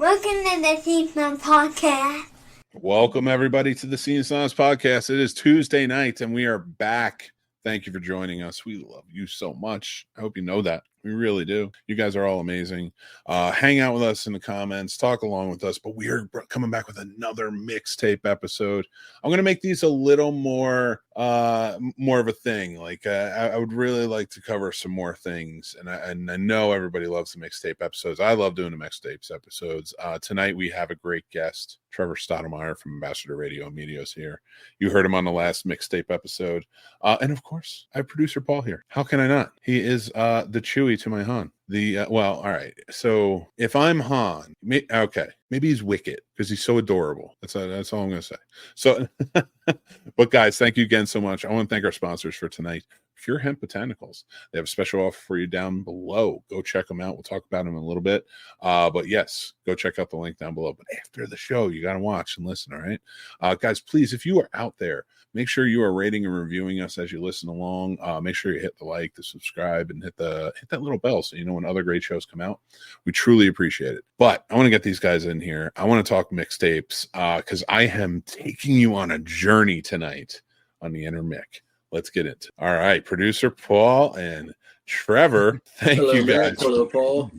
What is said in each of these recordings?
Welcome to the Scene Snobs podcast. Welcome, everybody, to the Scene Snobs podcast. It is Tuesday night, and we are back. Thank you for joining us. We love you so much. I hope you know that. We really do. You guys are all amazing. Hang out with us in the comments. Talk along with us. But we are coming back with another mixtape episode. I'm going to make these a little more of a thing. Like I would really like to cover some more things. And I know everybody loves the mixtape episodes. I love doing the mixtapes episodes. Tonight we have a great guest. Trevor Stottlemyre from Ambassador Radio and Media is here. You heard him on the last mixtape episode. And of course, I have producer Paul here. How can I not? He is the Chewie to my Han. Well, all right. So if I'm Han, okay, maybe he's Wicket because he's so adorable. That's all I'm going to say. So, but guys, thank you again so much. I want to thank our sponsors for tonight. Pure Hemp Botanicals. They have a special offer for you down below. Go check them out. We'll talk about them in a little bit. But yes, go check out the link down below. But after the show, you got to watch and listen, all right? Guys, please, if you are out there, make sure you are rating and reviewing us as you listen along. Make sure you hit the like, the subscribe, and hit that little bell so you know when other great shows come out. We truly appreciate it. But I want to get these guys in here. I want to talk mixtapes because I am taking you on a journey tonight on the Inner Mick. Let's get into it. All right, producer Paul and Trevor. Thank you guys. Mick. Hello, Paul.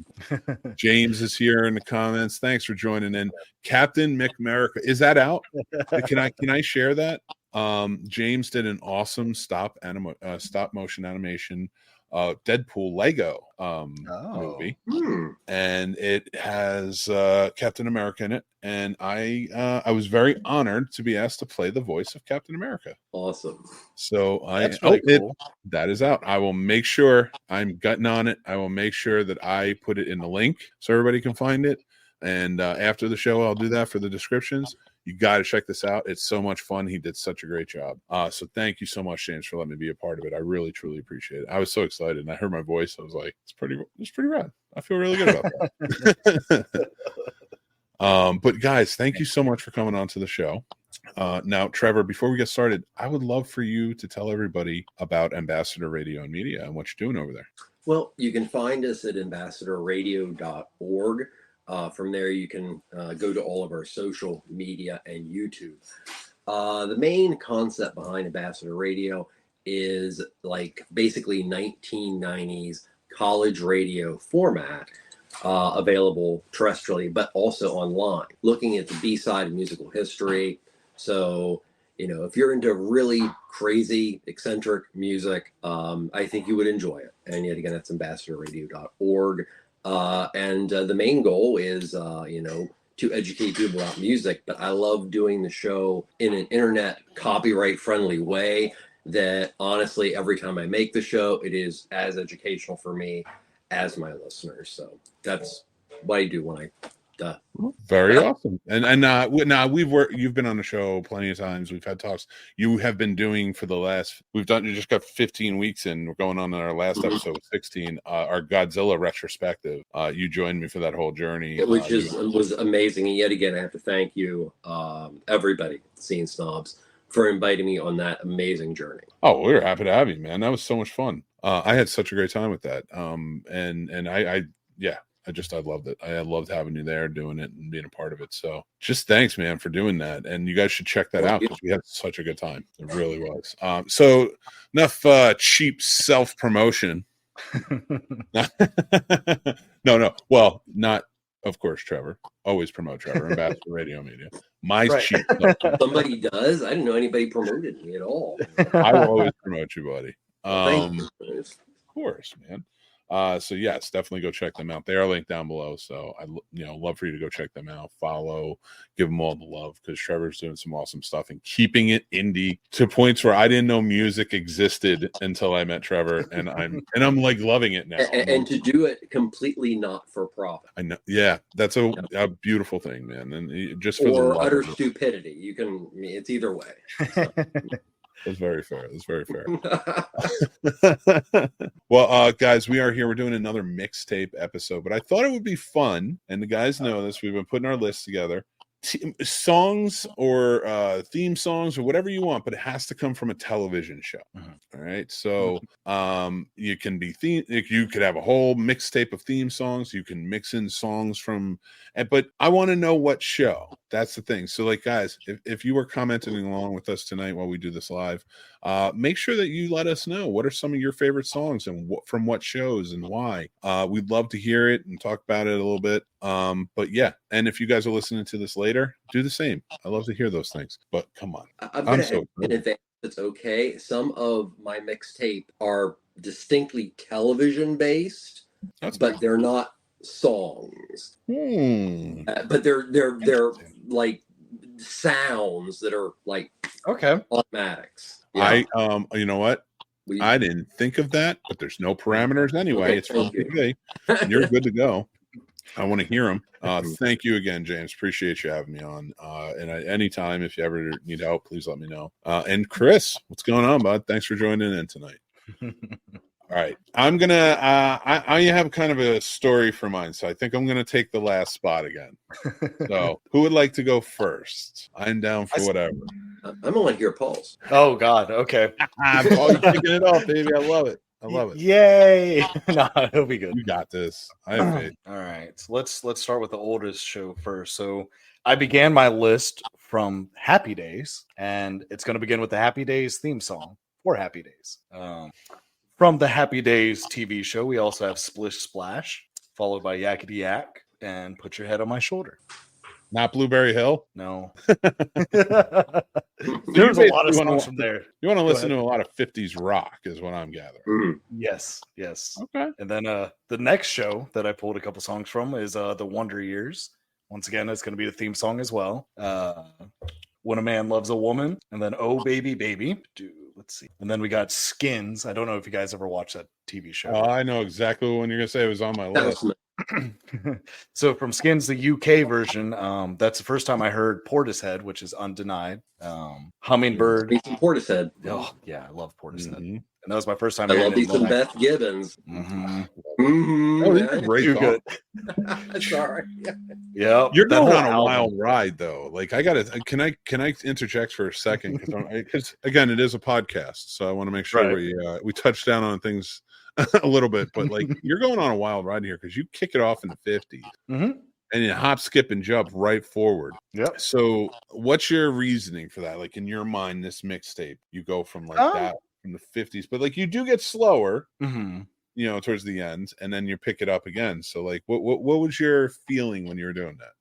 James is here in the comments. Thanks for joining in. Captain Mick America. Is that out? Can I share that? James did an awesome stop motion animation Deadpool Lego movie, and it has Captain America in it, and I was very honored to be asked to play the voice of Captain America. Awesome. So That's really cool. That is out. I will make sure I'm gutting on it. I will make sure that I put it in the link so everybody can find it. And after the show, I'll do that for the descriptions. You got to check this out. It's so much fun. He did such a great job. So thank you so much, James, for letting me be a part of it. I really, truly appreciate it. I was so excited. And I heard my voice. I was like, it's pretty rad. I feel really good about that. But guys, thank you so much for coming on to the show. Now, Trevor, before we get started, I would love for you to tell everybody about Ambassador Radio and Media and what you're doing over there. Well, you can find us at ambassadorradio.org. From there, you can go to all of our social media and YouTube. The main concept behind Ambassador Radio is like basically 1990s college radio format, available terrestrially, but also online, looking at the B-side of musical history. So, if you're into really crazy, eccentric music, I think you would enjoy it. And yet again, that's ambassadorradio.org. And the main goal is, to educate people about music. But I love doing the show in an internet copyright friendly way that honestly, every time I make the show, it is as educational for me as my listeners. So that's what I do when I Very awesome. And now you've been on the show plenty of times. We've had talks. You have been doing you just got 15 weeks in. We're going on our last episode, 16, our Godzilla retrospective. You joined me for that whole journey. Which was amazing. And yet again, I have to thank you, everybody, Scene Snobs, for inviting me on that amazing journey. Oh, we were happy to have you, man. That was so much fun. I had such a great time with that. And I loved it. I loved having you there, doing it and being a part of it. So just thanks, man, for doing that. And you guys should check that out because we had such a good time. It really was. So enough cheap self-promotion. No. Well, not, of course, Trevor. Always promote Trevor, Ambassador Radio Media. Cheap Somebody does. I didn't know anybody promoted me at all. I will always promote you, buddy. Thank you. Of course, man. So yes, definitely go check them out. They are linked down below. So I love for you to go check them out, follow, give them all the love because Trevor's doing some awesome stuff and keeping it indie to points where I didn't know music existed until I met Trevor, and I'm like loving it now. And to do it completely not for profit. I know, yeah, that's a beautiful thing, man. And just for or utter stupidity, it's either way. So. That's very fair. Well, guys, we are here. We're doing another mixtape episode, but I thought it would be fun, and the guys know this. We've been putting our list together songs or theme songs or whatever you want, but it has to come from a television show. All right, so you can be you could have a whole mixtape of theme songs. You can mix in songs from, but I want to know what show. That's the thing. So, like, guys, if you were commenting along with us tonight while we do this live, make sure that you let us know what are some of your favorite songs and from what shows and why. We'd love to hear it and talk about it a little bit. But yeah, and if you guys are listening to this later, do the same. I love to hear those things. But come on, I'm so in advance. It's okay. Some of my mixtape are distinctly television based, but they're not songs. But they're like sounds that are like automatics. Yeah. You know what? I didn't think of that, but there's no parameters anyway. Okay, it's from TV. You're good to go. I want to hear them. Thank you again, James. Appreciate you having me on. And anytime, if you ever need help, please let me know. And Chris, what's going on, bud? Thanks for joining in tonight. All right. I'm going to, I have kind of a story for mine. So I think I'm going to take the last spot again. So who would like to go first? I'm down for whatever. I'm going to want to hear Paul's. Oh, God. Okay. Paul, you're kicking it off, baby. I love it. I love it. Yay. No, it'll be good. You got this. I have faith. All right. So let's start with the oldest show first. So I began my list from Happy Days, and it's going to begin with the Happy Days theme song for Happy Days. From the Happy Days TV show, we also have Splish Splash, followed by Yakety Yak and Put Your Head on My Shoulder. Not Blueberry Hill? No. There's a lot of songs from there. You want to listen to a lot of 50s rock is what I'm gathering. Yes. Okay. And then the next show that I pulled a couple songs from is The Wonder Years. Once again, it's going to be the theme song as well. When a Man Loves a Woman, and then Oh Baby Baby. Let's see. And then we got Skins. I don't know if you guys ever watched that TV show. Oh, I know exactly what you're going to say. It was on my list. So from Skins, the UK version, that's the first time I heard Portishead, which is Undenied. Hummingbird. Portishead. Oh, yeah, I love Portishead. And that was my first time. I love these some Beth Gibbons. Oh, these are great. Good. Sorry. Yeah, you're going on a wild ride, though. Like, I gotta. Can I interject for a second? Because again, it is a podcast, so I want to make sure we touch down on things a little bit. But like, you're going on a wild ride here because you kick it off in the 50s. And you hop, skip, and jump right forward. Yep. So, what's your reasoning for that? Like, in your mind, this mixtape, you go from like that from the 50s, but like you do get slower, you know, towards the end, and then you pick it up again. So, like, what was your feeling when you were doing that?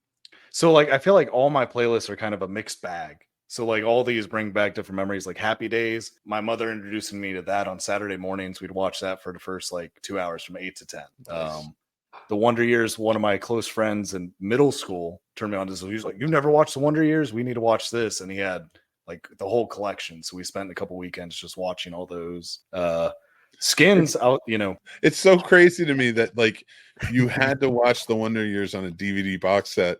So, like, I feel like all my playlists are kind of a mixed bag. So, like, all these bring back different memories, like Happy Days. My mother introducing me to that on Saturday mornings. We'd watch that for the first like 2 hours from 8 to 10. Nice. The Wonder Years, one of my close friends in middle school turned me on to this. He's like, "You've never watched The Wonder Years? We need to watch this." And he had like the whole collection. So we spent a couple weekends just watching all those. Skins out, you know. It's so crazy to me that like you had to watch The Wonder Years on a DVD box set.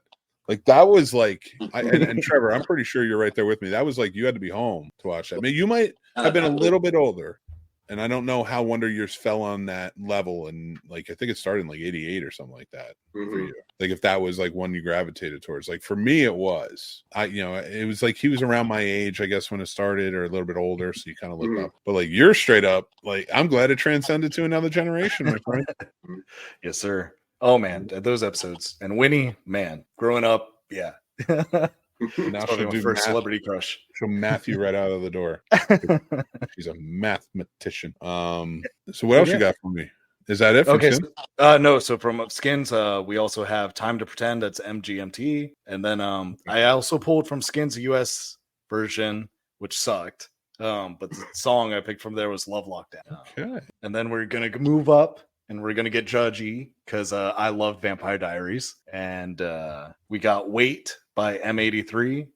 Like that was like, and Trevor, I'm pretty sure you're right there with me. That was like you had to be home to watch that. I mean, you might have been a little bit older. And I don't know how Wonder Years fell on that level. And like, I think it started in like 88 or something like that for you. Like if that was like one you gravitated towards, like for me, it was, it was like, he was around my age, I guess, when it started or a little bit older. So you kind of look up, but like you're straight up, like, I'm glad it transcended to another generation, my friend. Yes, sir. Oh man, those episodes and Winnie, man, growing up. Yeah. Now she'll do first celebrity crush. She'll Matthew right out of the door. She's a mathematician. So what else you got for me? Is that it? Okay. No. So from Skins, we also have Time to Pretend. That's MGMT, and then I also pulled from Skins the US version, which sucked. But the song I picked from there was Love Lockdown. Okay. And then we're gonna move up. And we're going to get judgy because I love Vampire Diaries. And we got Wait by M83,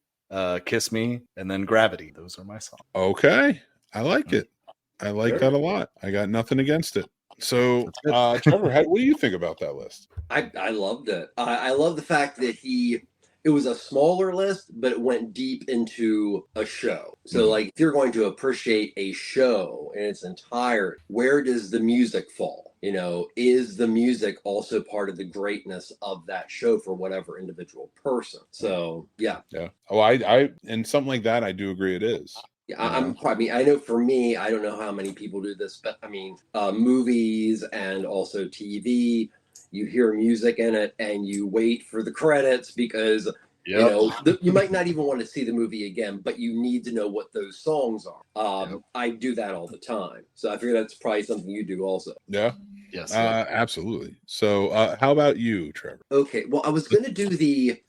Kiss Me, and then Gravity. Those are my songs. Okay. I like it. I like that a lot. I got nothing against it. So, Trevor, what do you think about that list? I loved it. I love the fact that it was a smaller list, but it went deep into a show. So, like, if you're going to appreciate a show in its entirety, where does the music fall? is the music also part of the greatness of that show for whatever individual person? So yeah. Oh, I and something like that, I do agree it is. Yeah, I mean, I know for me, I don't know how many people do this, but I mean, movies and also TV, you hear music in it and you wait for the credits because you might not even want to see the movie again, but you need to know what those songs are. I do that all the time, so I figure that's probably something you do also. Yeah. Yes. Absolutely. So how about you, Trevor? Okay, well, I was going to do the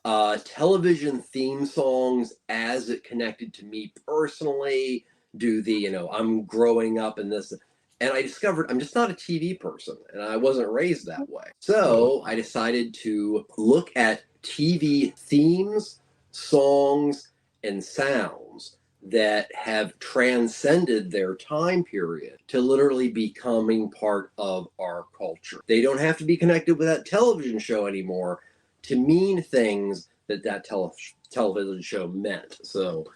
television theme songs as it connected to me personally, do the, I'm growing up in this, and I discovered I'm just not a TV person, and I wasn't raised that way. So I decided to look at TV themes, songs, and sounds that have transcended their time period to literally becoming part of our culture. They don't have to be connected with that television show anymore to mean things that television show meant. So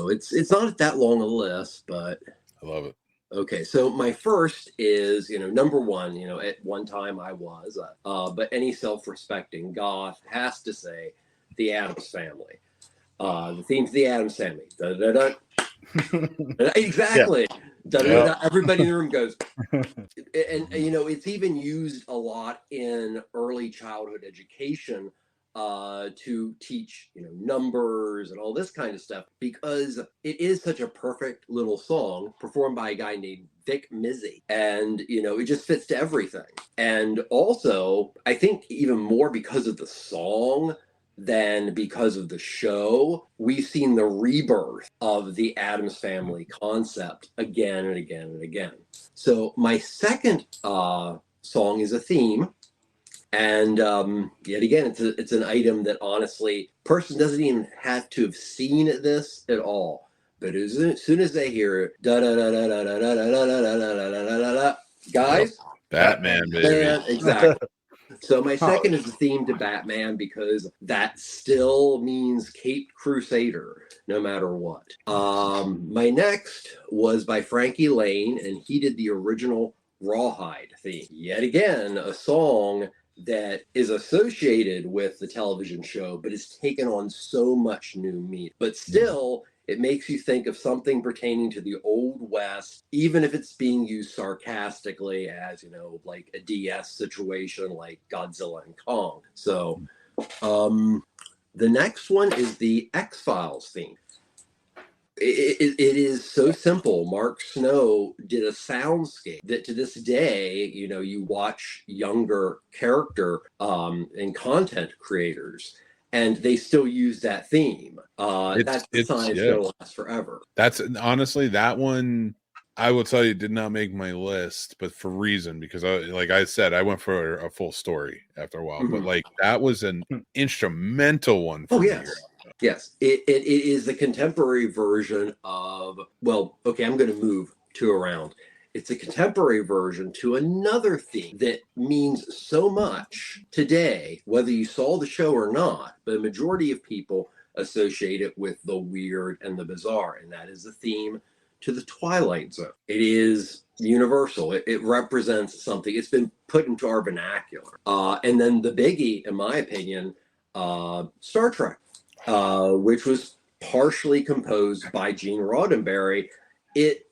it's not that long a list, but I love it. Okay, so my first is, number one, at one time I was, but any self-respecting goth has to say the Addams Family. The theme to the Addams Family. Da, da, da. Exactly. Da, da, da. Everybody in the room goes. And, it's even used a lot in early childhood education to teach, numbers and all this kind of stuff, because it is such a perfect little song performed by a guy named Vic Mizzy. And, it just fits to everything. And also, I think even more because of the song than because of the show, we've seen the rebirth of the Addams Family concept again and again and again. So my second song is a theme. And yet again, it's an item that honestly, person doesn't even have to have seen this at all. But as soon as they hear it, da da da da da da da da da da da da da da, guys, Batman, baby. Exactly. So my second is the theme to Batman because that still means Caped Crusader, no matter what. My next was by Frankie Lane, and he did the original Rawhide theme. Yet again, a song that is associated with the television show, but is taken on so much new meat. But still, it makes you think of something pertaining to the Old West, even if it's being used sarcastically as, like a DS situation like Godzilla and Kong. So the next one is the X-Files theme. It is so simple. Mark Snow did a soundscape that to this day, you watch younger character and content creators, and they still use that theme. That's the sign it's going to last forever. That's honestly, that one, I will tell you, did not make my list, but for reason, because like I said, I went for a full story after a while, but like that was an instrumental one for me. Yes, it is the contemporary version of, well, okay, I'm going to move two around. It's a contemporary version to another theme that means so much today, whether you saw the show or not, but a majority of people associate it with the weird and the bizarre, and that is the theme to the Twilight Zone. It is universal. It represents something. It's been put into our vernacular. And then the biggie, in my opinion, Star Trek. Which was partially composed by Gene Roddenberry. It,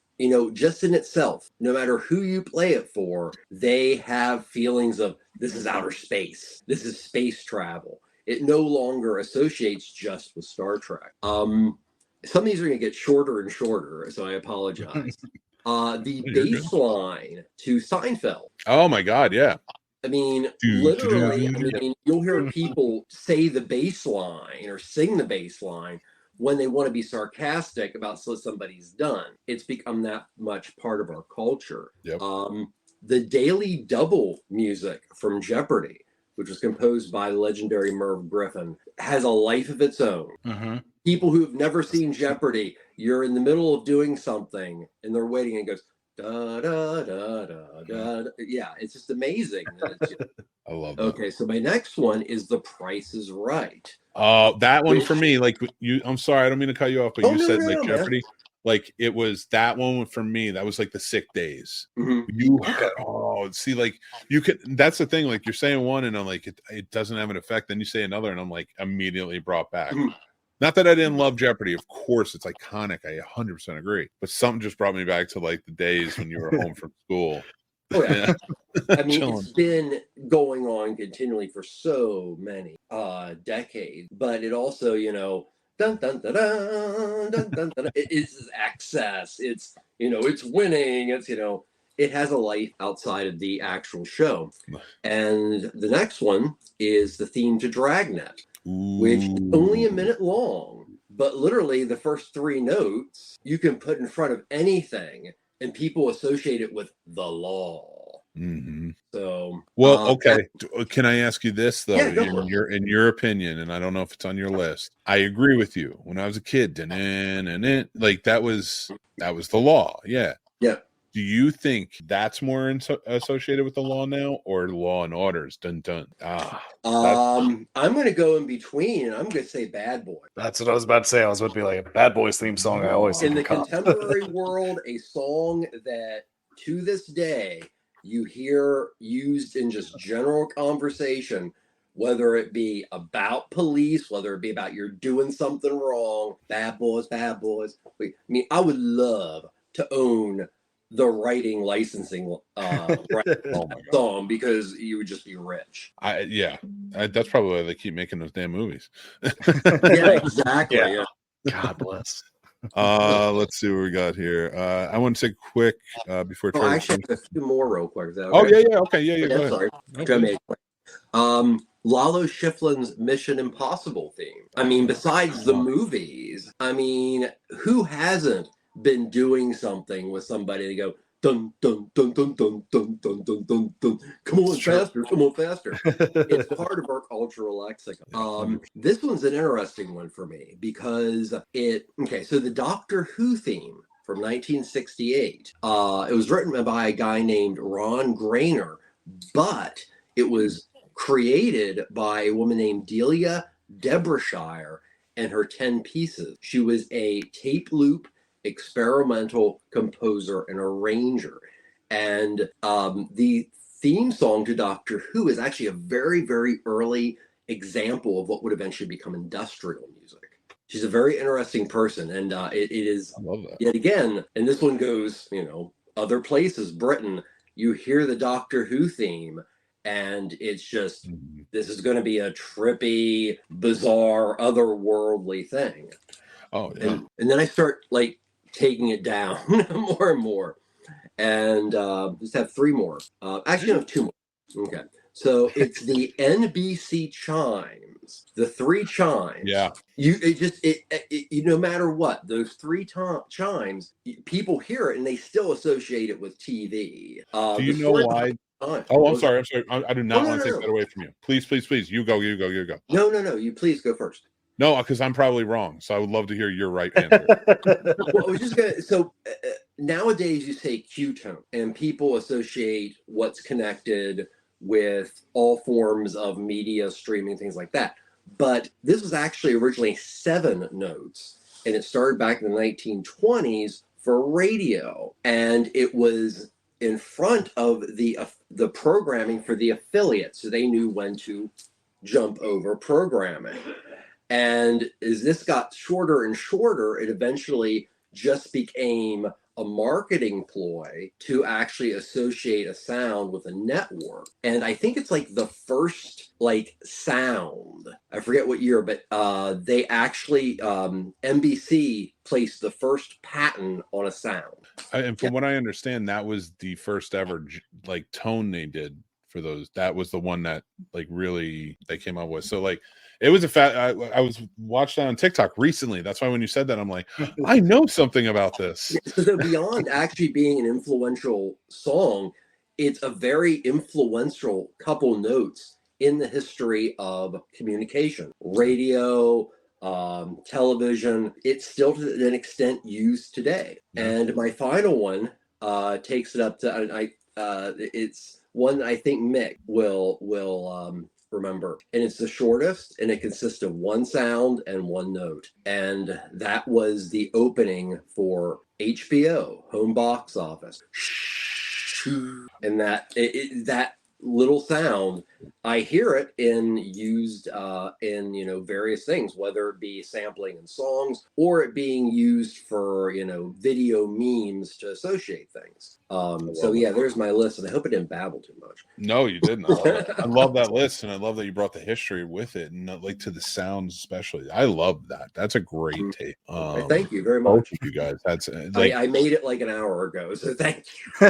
just in itself, no matter who you play it for, they have feelings of this is outer space. This is space travel. It no longer associates just with Star Trek. Some of these are going to get shorter and shorter, so I apologize. The bass line to Seinfeld. Oh my God, yeah. I mean, literally, you'll hear people say the bass line or sing the bass line when they want to be sarcastic about what somebody's done. It's become that much part of our culture. Yep. The daily double music from Jeopardy, which was composed by the legendary Merv Griffin, has a life of its own. People who have never seen Jeopardy, you're in the middle of doing something and they're waiting and it goes, da, da, da, da, da. Yeah, it's just amazing. I love that. Okay, so my next one is The Price is Right. That one for me, like I'm sorry, I don't mean to cut you off, but you said Jeopardy. like it was that one for me. That was like the sick days. Mhm. You see, like you could. That's the thing. Like you're saying one, and I'm like, it doesn't have an effect. Then you say another, and I'm like immediately brought back. Mhm. Not that I didn't love Jeopardy. Of course, it's iconic. I 100% agree. But something just brought me back to like the days when you were home from school. Oh yeah. I mean, Chilling. it's been going on continually for so many decades, but it also, you know, dun dun dun dun dun dun dun. It's access. It's, you know, it's winning. It's, you know, it has a life outside of the actual show. And the next one is the theme to Dragnet, which is only a minute long, but literally the first 3 notes you can put in front of anything, and people associate it with the law. Mm-hmm. So, well, okay. Can I ask you this though? Yeah, go in for it. your opinion, and I don't know if it's on your list. I agree with you. When I was a kid, like that was the law. Yeah. Yeah. Do you think that's more associated with the law now, or Law and Orders? Dun dun. I'm going to go in between, and I'm going to say Bad Boy. That's what I was about to say. I was about to be like, Bad Boys theme song. I always In think the of cops. contemporary world, a song that to this day you hear used in just general conversation, whether it be about police, whether it be about you're doing something wrong, bad boys, bad boys. I mean, I would love to own the writing licensing song because you would just be rich. That's probably why they keep making those damn movies. Yeah, exactly. Yeah. God bless. Let's see what we got here. I want to say quick before. Oh, actually, I have a few more real quick. Is that Oh okay? yeah, okay, yeah. Go ahead. Sorry, Okay. Lalo Schifrin's Mission Impossible theme. I mean, besides the movies, I mean, who hasn't been doing something with somebody to go dun dun dun dun dun dun dun dun dun dun? Come on faster! Come on faster! It's part of our cultural lexicon. This one's an interesting one for me because so the Doctor Who theme from 1968. It was written by a guy named Ron Grainer, but it was created by a woman named Delia Debrashire and her 10 pieces. She was a tape loop experimental composer and arranger. And the theme song to Doctor Who is actually a very, very early example of what would eventually become industrial music. She's a very interesting person, and it is, I love that. yet again, and this one goes, you know, other places, Britain, you hear the Doctor Who theme, and it's just, this is going to be a trippy, bizarre, otherworldly thing. Oh, yeah. And then I start, like, taking it down more and more. And just have 3 more. Actually, I have 2 more. Okay. So it's the NBC chimes, the 3 chimes. Yeah. You no matter what, those 3 chimes, people hear it and they still associate it with TV. Do you know why? Oh, I'm sorry. I do not want to take that away from you. Please. You go. No. You please go first. No, because I'm probably wrong. So I would love to hear your right answer. Well, I was just gonna. So nowadays, you say Q-tone, and people associate what's connected with all forms of media, streaming, things like that. But this was actually originally 7 notes, and it started back in the 1920s for radio, and it was in front of the programming for the affiliates, so they knew when to jump over programming. And as this got shorter and shorter, it eventually just became a marketing ploy to actually associate a sound with a network. And I think it's like the first sound. I forget what year, but they actually NBC placed the first patent on a sound. And from what I understand, that was the first ever tone they did for those. That was the one that really they came up with. So it was I was watched that on TikTok recently. That's why when you said that, I'm like, I know something about this. So beyond actually being an influential song, it's a very influential couple notes in the history of communication, radio, television. It's still to an extent used today. And my final one takes it up to it's one I think Mick will remember. And it's the shortest, and it consists of one sound and one note. And that was the opening for HBO, home box office. And that little sound, I hear it used in various things, whether it be sampling in songs or it being used for video memes to associate things. So yeah, there's my list, and I hope it didn't babble too much. No, you didn't. I love it. I love that list, and I love that you brought the history with it, and like to the sounds especially. I love that. That's a great tape. Thank you very much. You guys, that's I made it like an hour ago, so thank you.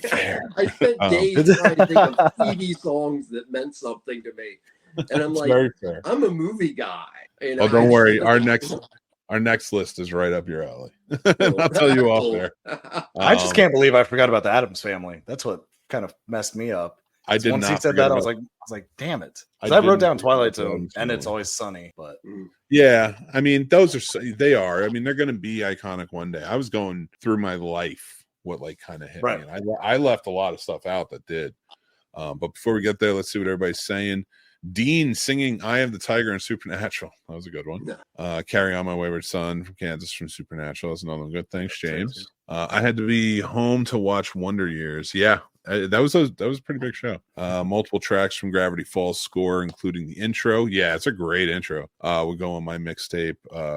Fair. I spent days trying to think of TV songs that meant something to me, and I'm like, very fair. I'm a movie guy. Oh, don't worry. Our next list is right up your alley. I'll tell you off there. I just can't believe I forgot about the Addams Family. That's what kind of messed me up. I did Once not. he said that, I was like, damn it. I wrote down Twilight Zone and It's Always Sunny, but yeah, I mean, they are. I mean, they're going to be iconic one day. I was going through my life, what like kind of hit me. And I left a lot of stuff out that did. But before we get there, let's see what everybody's saying. Dean singing "Eye of the Tiger" in Supernatural. That was a good one. "Carry On My Wayward Son" from Kansas from Supernatural. That's another one. Good. Thanks, James. I had to be home to watch Wonder Years. Yeah, that was a pretty big show. Multiple tracks from Gravity Falls score, including the intro. Yeah, it's a great intro. We'll go on my mixtape.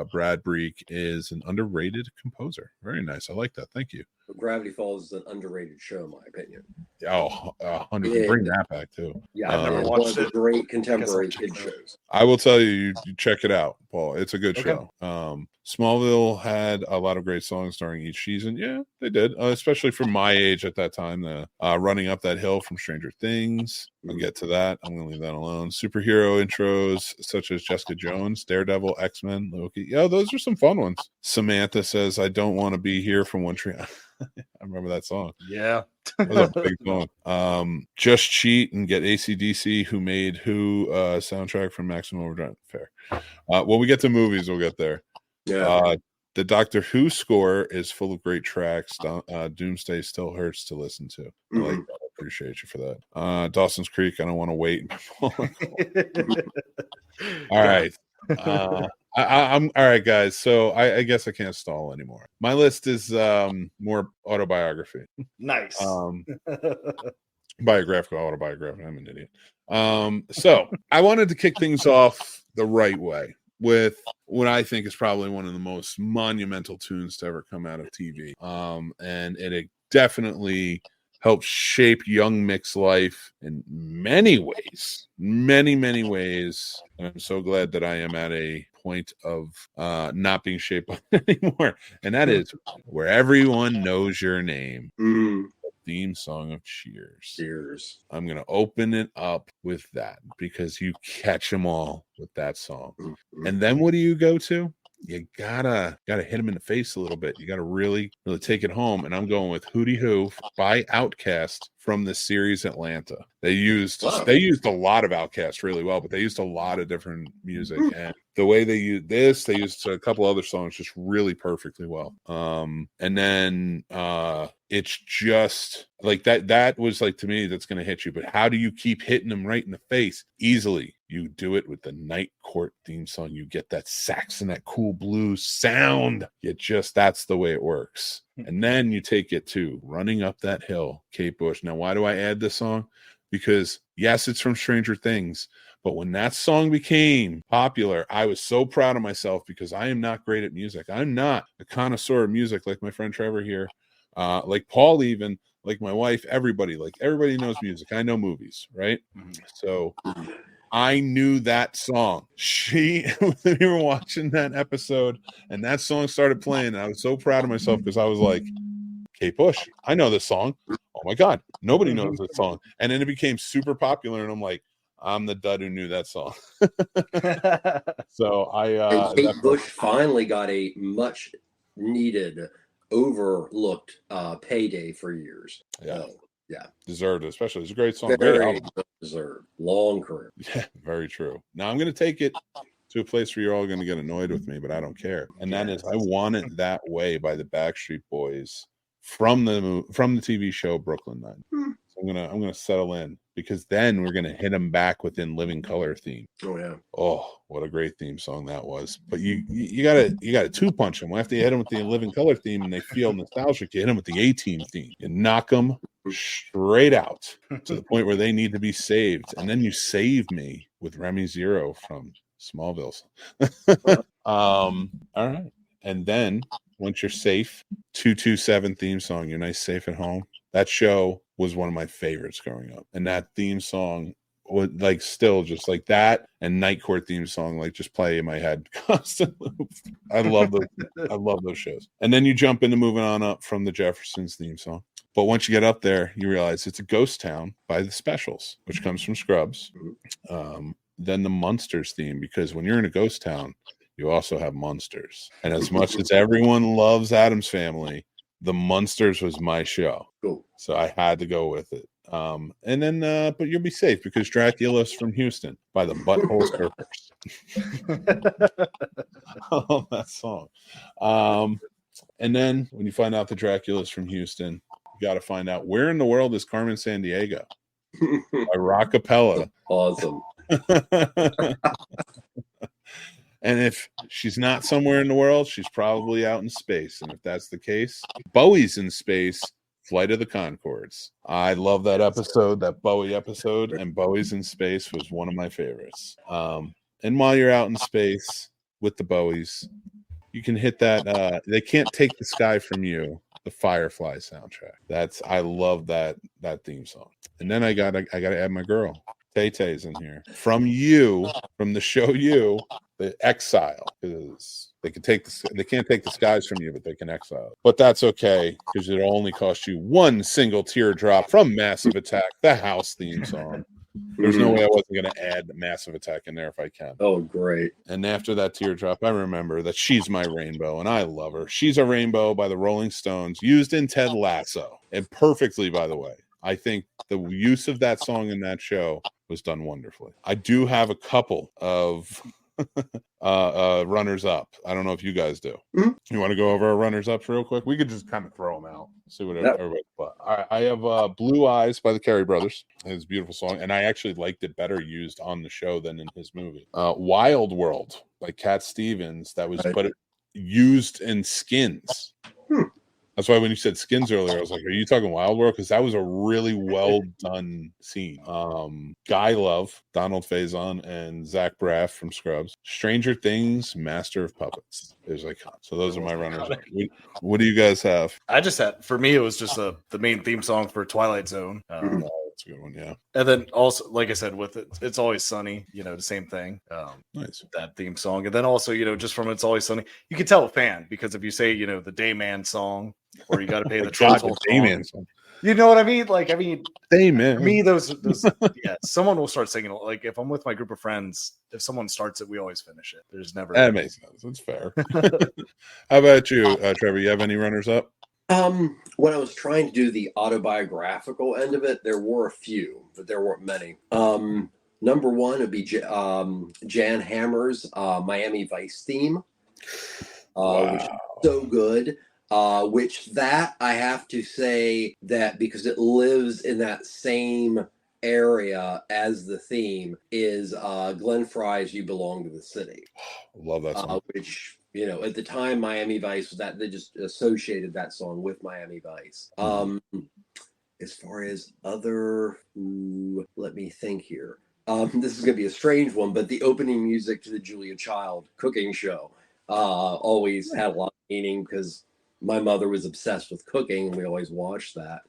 Brad Breek is an underrated composer. Very nice. I like that. Thank you. Gravity Falls is an underrated show, in my opinion. Oh, 100. Bring that back too. Yeah, I've never watched one of the great contemporary kid shows. I will tell you check it out, Paul. It's a good show. Smallville had a lot of great songs during each season. Yeah, they did, especially for my age at that time. The Running Up That Hill from Stranger Things. I'll get to that. I'm going to leave that alone. Superhero intros such as Jessica Jones, Daredevil, X-Men, Loki. Yeah, those are some fun ones. Samantha says, "I don't want to be here" from One Tree. I remember that song. Yeah. That was a big song. Just Cheat and get AC/DC, who made soundtrack from Maximum Overdrive. Fair. When we get to movies, we'll get there. Yeah. The Doctor Who score is full of great tracks. Doomsday still hurts to listen to. I like that. I appreciate you for that. Dawson's Creek, I don't want to wait. All right. I'm all right, guys. So I guess I can't stall anymore. My list is more autobiography. Nice. Biographical, autobiography. I'm an idiot. So I wanted to kick things off the right way with what I think is probably one of the most monumental tunes to ever come out of TV. And it definitely helped shape young Mick's life in many ways. Many ways. And I'm so glad that I am at a point of not being shaped by it anymore. And that is Where Everyone Knows Your Name. Theme song of Cheers. I'm going to open it up with that because you catch them all with that song. And then what do you go to? You gotta hit them in the face a little bit. You gotta really take it home. And I'm going with Hootie Hoo by Outkast from the series Atlanta. They used a lot of Outkast really well, but they used a lot of different music. And the way they used this, they used a couple other songs just really perfectly well. And then it's just like that was like, to me, that's going to hit you. But how do you keep hitting them right in the face? Easily. You do it with the Night Court theme song. You get that sax and that cool blues sound. That's the way it works. And then you take it to Running Up That Hill, Kate Bush. Now, why do I add this song? Because yes, it's from Stranger Things. But when that song became popular, I was so proud of myself because I am not great at music. I'm not a connoisseur of music like my friend Trevor here, like Paul even, like my wife, everybody knows music. I know movies, right? So I knew that song. We were watching that episode and that song started playing. And I was so proud of myself because I was like, Kate Bush, I know this song. Oh my God, nobody knows this song. And then it became super popular. And I'm like, I'm the dud who knew that song. So and Kate Bush finally got a much needed, overlooked payday for years. Yeah. Deserved it, especially. It's a great song. Very deserved. Long career. Yeah, very true. Now I'm going to take it to a place where you're all going to get annoyed with me, but I don't care. And that is I Want It That Way by the Backstreet Boys from the TV show Brooklyn Nine. I'm gonna settle in, because then we're gonna hit them back within Living Color theme. Oh yeah. Oh, what a great theme song that was. But you gotta two punch them. After you hit them with the Living Color theme and they feel nostalgic, you hit them with the A-Team theme. You knock them straight out to the point where they need to be saved. And then you save me with Remy Zero from Smallville. All right. And then once you're safe, 227 theme song, you're nice, safe at home. That show was one of my favorites growing up. And that theme song would like still just like that, and Night Court theme song like just play in my head constantly. I love those shows. And then you jump into moving on up from the Jeffersons theme song. But once you get up there, you realize it's a ghost town by the Specials, which comes from Scrubs. Then the Munsters theme, because when you're in a ghost town, you also have monsters. And as much as everyone loves Addams Family, the Munsters was my show. Cool. So I had to go with it. And then, but you'll be safe because Dracula's from Houston by the Butthole Surfers. I love that song. And then when you find out the Dracula's from Houston, you got to find out where in the world is Carmen Sandiego by Rockapella. Awesome. And if she's not somewhere in the world, she's probably out in space. And if that's the case, Bowie's in space. Flight of the Conchords. I love that episode, that Bowie episode, and Bowie's in Space was one of my favorites. And while you're out in space with the Bowies, you can hit that. They Can't Take the Sky from You, the Firefly soundtrack. I love that theme song. And then I gotta add my girl. Tay Tay's in here. From the show You, the Exile, because they can't take the skies from you, but they can exile. But that's okay, because it'll only cost you one single teardrop from Massive Attack, the house theme song. There's no way I wasn't going to add Massive Attack in there if I can. Oh, great. And after that teardrop, I remember that She's My Rainbow, and I love her. She's a Rainbow by the Rolling Stones, used in Ted Lasso, and perfectly, by the way. I think the use of that song in that show was done wonderfully. I do have a couple of runners up. I don't know if you guys do. Mm-hmm. You want to go over our runners ups real quick? We could just kind of throw them out, see what everybody. But I have Blue Eyes by the Carey Brothers. It's a beautiful song, and I actually liked it better used on the show than in his movie. Wild World by Cat Stevens. That was used in Skins. That's why when you said Skins earlier, I was like, are you talking Wild World? Because that was a really well done scene. Guy Love, Donald Faison, and Zach Braff from Scrubs. Stranger Things, Master of Puppets. There's icon. So those are my runners. What do you guys have? I just had, for me, it was just the main theme song for Twilight Zone. That's a good one, yeah. And then also, like I said, with It's Always Sunny, the same thing. Nice. That theme song. And then also, just from It's Always Sunny, you can tell a fan, because if you say, the Dayman song, or you got to pay the tribal Dayman song. You know what I mean? Dayman. Me, those someone will start singing. Like if I'm with my group of friends, if someone starts it, we always finish it. There's never. That makes sense. That's fair. How about you, Trevor? You have any runners up? When I was trying to do the autobiographical end of it, there were a few, but there weren't many. Number one would be Jan Hammer's Miami Vice theme, which is so good. Which that I have to say that because it lives in that same area as the theme is Glenn Frey's "You Belong to the City." Love that song. Which at the time Miami Vice was that they just associated that song with Miami Vice. As far as other, let me think here. This is gonna be a strange one, but the opening music to the Julia Child cooking show always had a lot of meaning because my mother was obsessed with cooking, and we always watched that.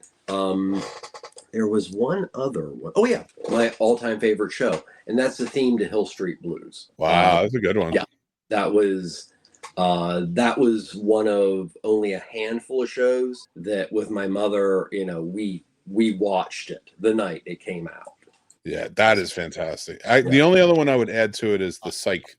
There was one other one. Oh, yeah. My all-time favorite show. And that's the theme to Hill Street Blues. Wow, that's a good one. Yeah. That was one of only a handful of shows that with my mother, we watched it the night it came out. Yeah, that is fantastic. The only other one I would add to it is the Psych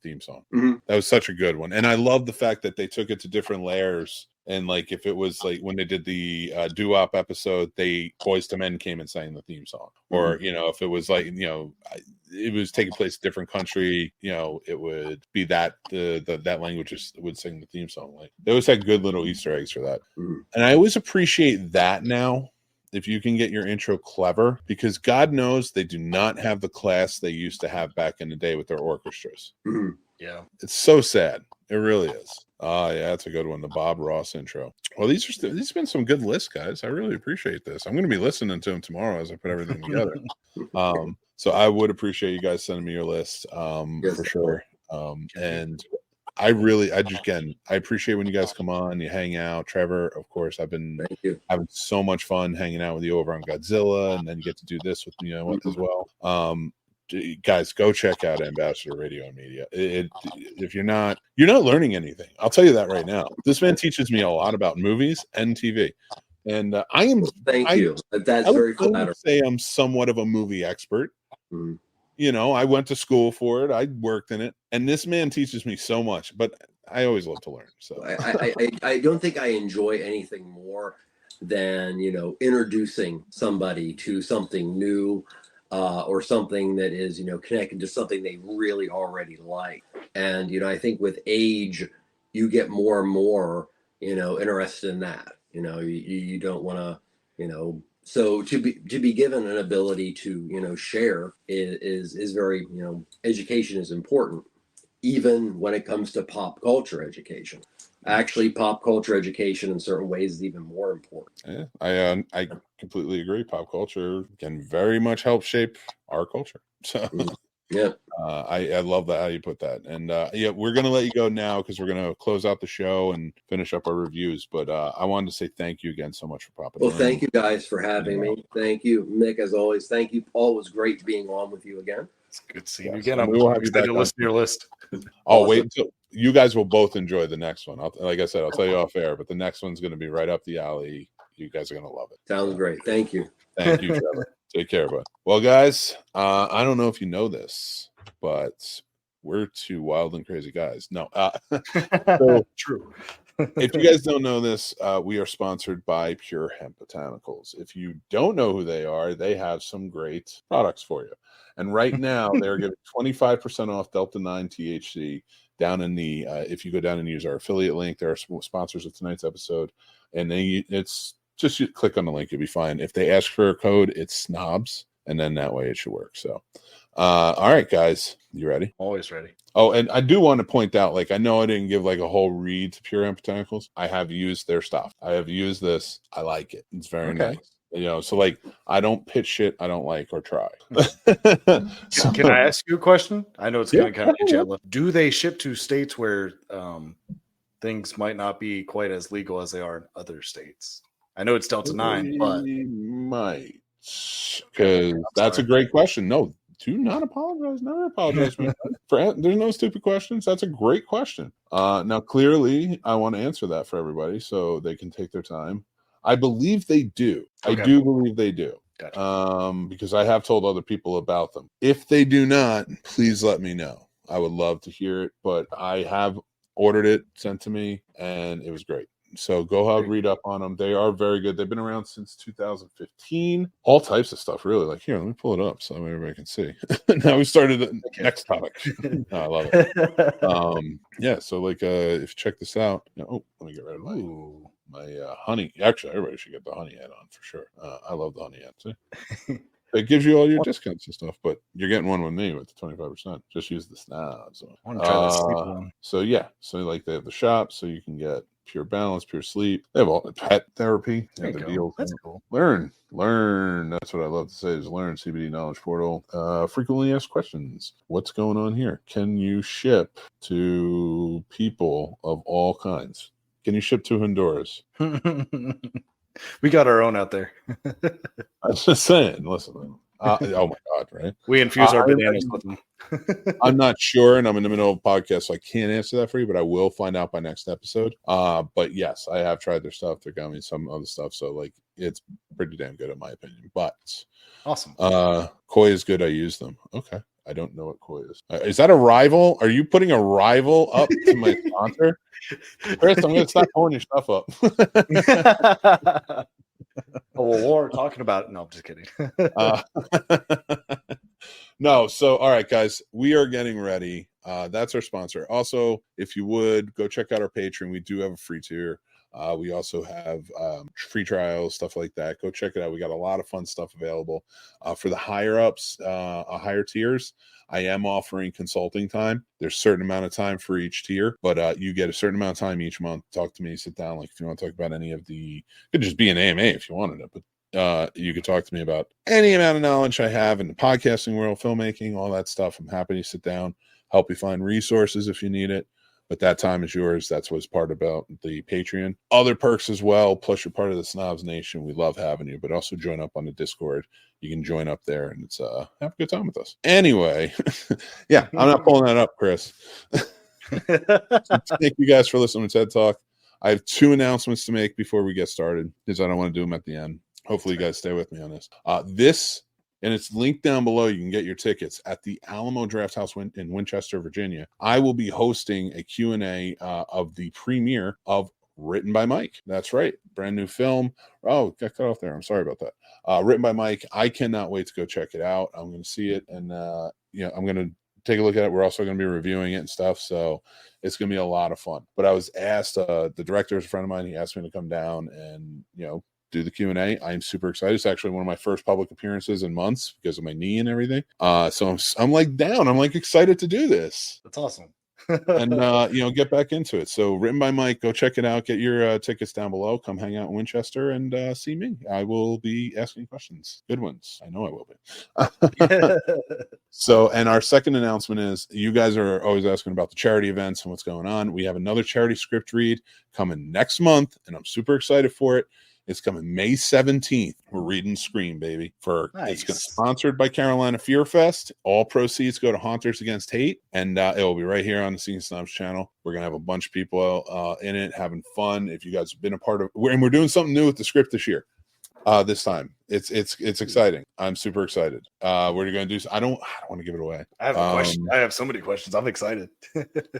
theme song. That was such a good one, and I love the fact that they took it to different layers. And like if it was like when they did the doo-wop episode, Boyz II Men came and sang the theme song, or if it was like it was taking place in a different country, it would be that that language would sing the theme song. Like they always had good little Easter eggs for that, and I always appreciate that now. if you can get your intro clever, because God knows they do not have the class they used to have back in the day with their orchestras. Mhm. Yeah. It's so sad. It really is. Oh, yeah, that's a good one. The Bob Ross intro. Well, these have been some good lists, guys. I really appreciate this. I'm going to be listening to them tomorrow as I put everything together. So I would appreciate you guys sending me your list, Yes, for sure. And I appreciate when you guys come on, you hang out. Trevor, of course, I've been Thank you. having so much fun hanging out with you over on Godzilla, and then you get to do this with me as well. Guys, go check out Ambassador Radio and Media. If you're not learning anything, I'll tell you that right now. This man teaches me a lot about movies and TV, and Thank you. That's I very would flattering. say I'm somewhat of a movie expert. Mhm. I went to school for it. I worked in it, and this man teaches me so much. But I always love to learn. So I don't think I enjoy anything more than introducing somebody to something new, or something that is connected to something they really already like. And I think with age you get more and more interested in that. You don't want to so to be given an ability to share is very education is important, even when it comes to pop culture education. Actually, pop culture education in certain ways is even more important. Yeah, I completely agree. Pop culture can very much help shape our culture. So Yeah. I love that how you put that. And yeah, we're gonna let you go now because we're gonna close out the show and finish up our reviews. But I wanted to say thank you again so much for popping Well, in. thank you guys for having me. Thank you, Mick, as always. Thank you, Paul. It was great being on with you again. It's good seeing you Yes, again. and I'm we will have you excited back to listen to your list. I'll Awesome. wait until you guys will both enjoy the next one. Like I said, I'll tell you off air, but the next one's going to be right up the alley. You guys are going to love it. Sounds great. Thank you. Thank you, Trevor. Take care, bud. Well, guys, I don't know if you know this, but we're two wild and crazy guys. No, so True. if you guys don't know this, we are sponsored by Pure Hemp Botanicals. If you don't know who they are, they have some great products for you. And right now, they're giving 25% off Delta 9 THC down in the, if you go down and use our affiliate link, they're sponsors of tonight's episode. And it's just, you click on the link, you'll be fine. If they ask for a code, it's snobs. And then that way it should work. So, all right, guys, you ready? Always ready. Oh, and I do want to point out, I know I didn't give a whole read to Pure Hemp Botanicals. I have used their stuff. I have used this. I like it. It's very nice. So I don't pitch shit I don't like or try. So, can I ask you a question? I know it's going to kind of get you. Do they ship to states where things might not be quite as legal as they are in other states? I know it's Delta 9, but might, because that's a great question. No, do not apologize. Never apologize. There's no stupid questions. That's a great question. Now, clearly, I want to answer that for everybody so they can take their time. I believe they do. Okay. I do believe they do. Gotcha. Because I have told other people about them. If they do not, please let me know. I would love to hear it, but I have ordered it, sent to me, and it was great. So go ahead, read up on them. They are very good. They've been around since 2015. All types of stuff, really. Here, let me pull it up so everybody can see. Now we started the next topic. I love it. Yeah, so if you check this out. Let me get rid of my honey. Actually, everybody should get the honey hat on for sure. I love the honey hat. See? It gives you all your discounts and stuff, but you're getting one with me with the 25%. Just use the snobs. I want to try the sleep one. So yeah, they have the shop, so you can get Pure Balance, Pure Sleep. They have all the pet therapy. They have the deals. That's cool. Learn. That's what I love to say is learn. CBD Knowledge Portal. Frequently asked questions. What's going on here? Can you ship to people of all kinds? Can you ship to Honduras? We got our own out there. I was just saying. Listen. Oh my God! Right? We infuse our bananas with them. I'm not sure, and I'm in the middle of a podcast, so I can't answer that for you. But I will find out by next episode. But yes, I have tried their stuff. They're got me some other stuff, so it's pretty damn good in my opinion. But awesome. Koi is good. I use them. Okay. I don't know what Koi is. Is that a rival? Are you putting a rival up to my sponsor? Chris, I'm going to stop pulling your stuff up. Well, we're talking about it. No, I'm just kidding. No, so all right, guys, we are getting ready. That's our sponsor. Also, if you would go check out our Patreon, we do have a free tier. We also have free trials, stuff like that. Go check it out. We got a lot of fun stuff available. For the higher ups, higher tiers, I am offering consulting time. There's a certain amount of time for each tier, but you get a certain amount of time each month. Talk to me, sit down. Like if you want to talk about any of the, could just be an AMA if you wanted it, but you could talk to me about any amount of knowledge I have in the podcasting world, filmmaking, all that stuff. I'm happy to sit down, help you find resources if you need it. But that time is yours. That's what's part about the Patreon. Other perks as well, plus you're part of the Snobs Nation. We love having you, but also join up on the Discord. You can join up there and it's have a good time with us. Anyway, yeah, I'm not pulling that up, Chris. Thank you guys for listening to TED Talk. I have 2 announcements to make before we get started because I don't want to do them at the end. Hopefully you guys stay with me on this. And it's linked down below. You can get your tickets at the Alamo Draft House in Winchester, Virginia. I will be hosting a Q&A of the premiere of Written by Mike. That's right. Brand new film. Oh, got cut off there. I'm sorry about that. Written by Mike. I cannot wait to go check it out. I'm going to see it. And, I'm going to take a look at it. We're also going to be reviewing it and stuff. So it's going to be a lot of fun. But I was asked, the director is a friend of mine. He asked me to come down and, do the Q&A. I'm super excited. It's actually one of my first public appearances in months because of my knee and everything. So I'm like down. I'm like excited to do this. That's awesome. And get back into it. So Written by Mike, go check it out. Get your tickets down below. Come hang out in Winchester and see me. I will be asking questions. Good ones. I know I will be. So, and our second announcement is you guys are always asking about the charity events and what's going on. We have another charity script read coming next month, and I'm super excited for it. It's coming May 17th. We're reading Scream, baby. Nice. It's sponsored by Carolina Fear Fest. All proceeds go to Haunters Against Hate, and it will be right here on the Scene Snobs channel. We're gonna have a bunch of people in it having fun. If you guys have been a part of, and we're doing something new with the script this year. This time it's exciting. I'm super excited. We're gonna do. I don't want to give it away. I have a question. I have so many questions. I'm excited.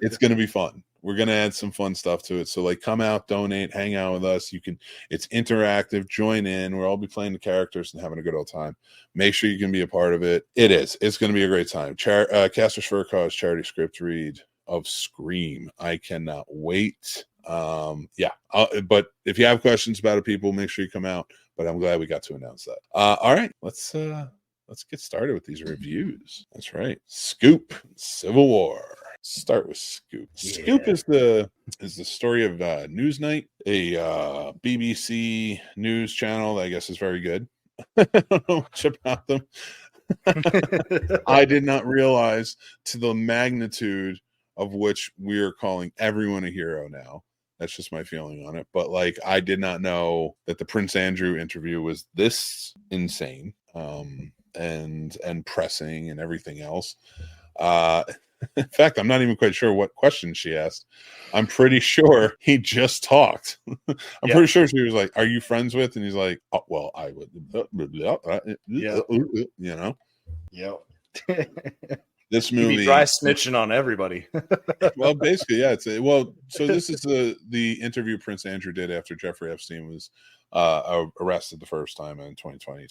It's gonna be fun. We're gonna add some fun stuff to it. So come out, donate, hang out with us. You can. It's interactive. Join in. We'll all be playing the characters and having a good old time. Make sure you can be a part of it. It is. It's gonna be a great time. Casters for a Cause charity script read of Scream. I cannot wait. But if you have questions about it, people, make sure you come out. But I'm glad we got to announce that. All right, let's get started with these reviews. That's right. Scoop, Civil War. Start with Scoop. Yeah. Scoop is the story of Newsnight, a BBC news channel that I guess is very good. I don't know much about them. I did not realize to the magnitude of which we are calling everyone a hero now. That's just my feeling on it. But I did not know that the Prince Andrew interview was this insane and pressing and everything else. In fact, I'm not even quite sure what question she asked. I'm pretty sure he just talked. I'm pretty sure she was like, "Are you friends with?" And he's like, "Oh, well, I would." Yep. This movie dry snitching on everybody. Well, basically, yeah. So this is the interview Prince Andrew did after Jeffrey Epstein was arrested the first time in 2020,